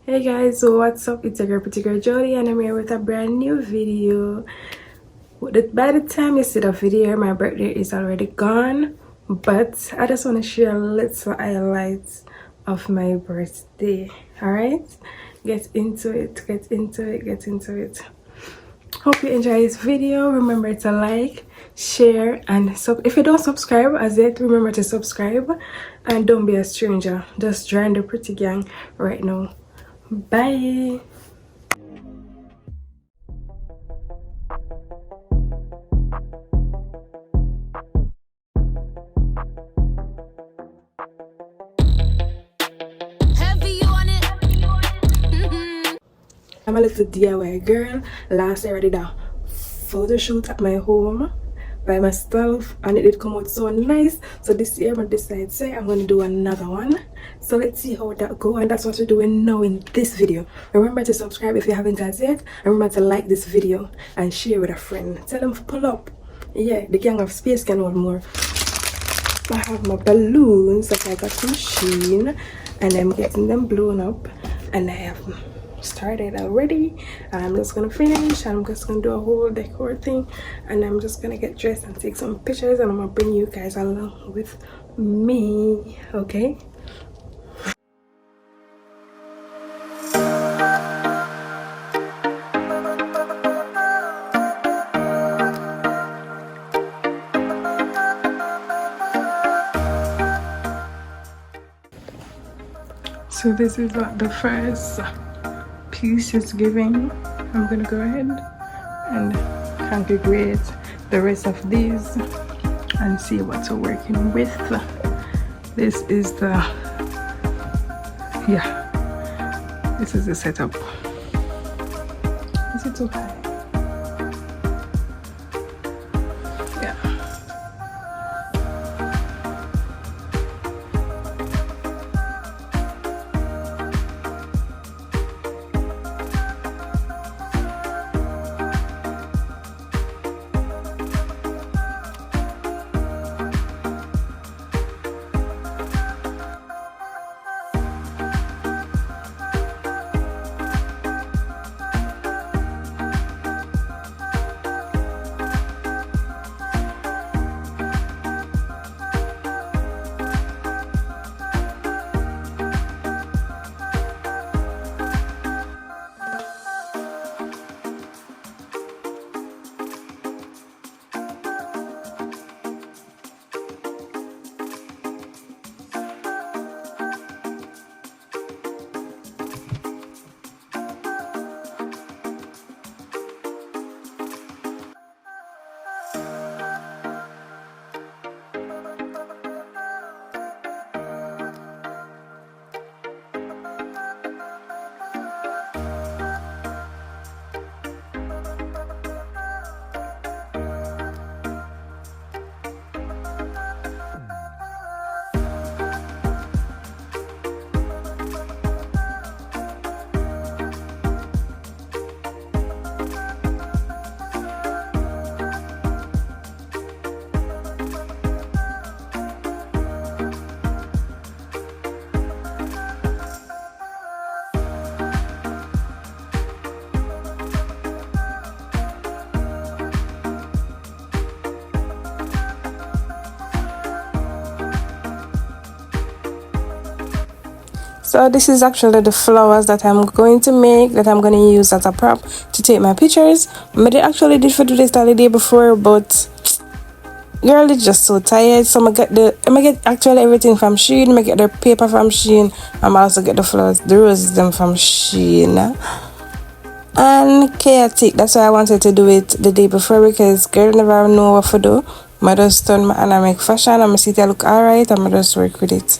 Hey guys, so what's up? It's your girl Pretty Girl Jody and I'm here with a brand new video. By the time you see the video, my birthday is already gone, but I just want to share little highlights of my birthday. Alright? Get into it. Hope you enjoy this video. Remember to like, share, and if you don't subscribe as yet, remember to subscribe and don't be a stranger. Just join the Pretty Gang right now. Bye. I'm a little DIY girl. Last year I did a photo shoot at my home by myself and it did come out so nice. So this year I decided say I'm gonna do another one. So let's see how that go, and that's what we're doing now in this video. Remember to subscribe if you haven't as yet. Remember to like this video and share with a friend. Tell them to pull up. Yeah, the gang of space can hold more. I have my balloons that I got from SHEIN and I'm getting them blown up, and I have started already. I'm just gonna finish. I'm just gonna do a whole decor thing, and I'm just gonna get dressed and take some pictures, and I'm gonna bring you guys along with me. Okay. So this is what the first piece is giving. I'm gonna go ahead and configure the rest of these and see what we're working with. This is the this is the setup. Is it okay? Yeah. So this is actually the flowers that I'm going to make, that I'm going to use as a prop to take my pictures. I actually did for do this the day before, but girl is just so tired. So I get actually everything from SHEIN. I get the paper from SHEIN. I'm also get the flowers, the roses them from SHEIN. And chaotic. That's why I wanted to do it the day before, because girl never know what to do. I just turn my and I make fashion. I'm see it look alright. I'm just work with it.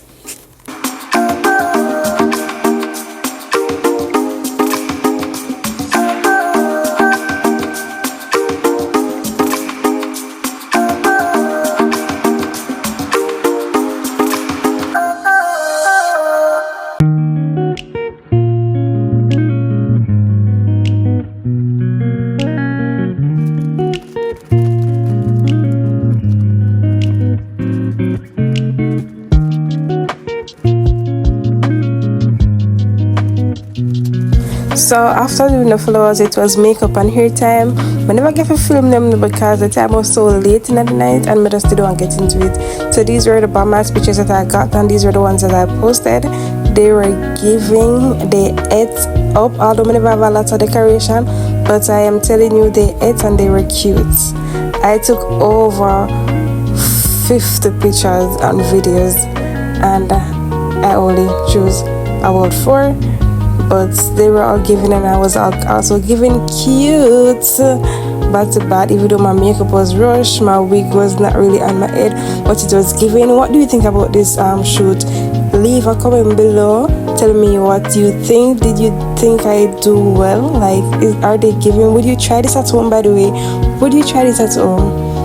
So after doing the flowers, it was makeup and hair time. I never get to film them because the time was so late in the night and I just didn't get into it. So these were the bomb-ass pictures that I got, and these were the ones that I posted. They were giving, they ate up, although I never have a lot of decoration, but I am telling you, they ate and they were cute. I took over 50 pictures and videos, and I only chose about 4, but they were all giving, and I was also giving cute back to back. Even though my makeup was rushed, my wig was not really on my head, but it was giving. What do you think about this shoot? Leave a comment below, tell me what you think. Did you think I do well? Like, are they giving? Would you try this at home? By the way, would you try this at home?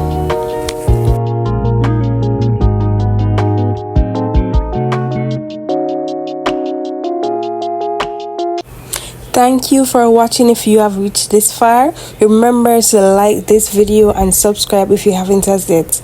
Thank you for watching. If you have reached this far, remember to like this video and subscribe if you haven't as yet.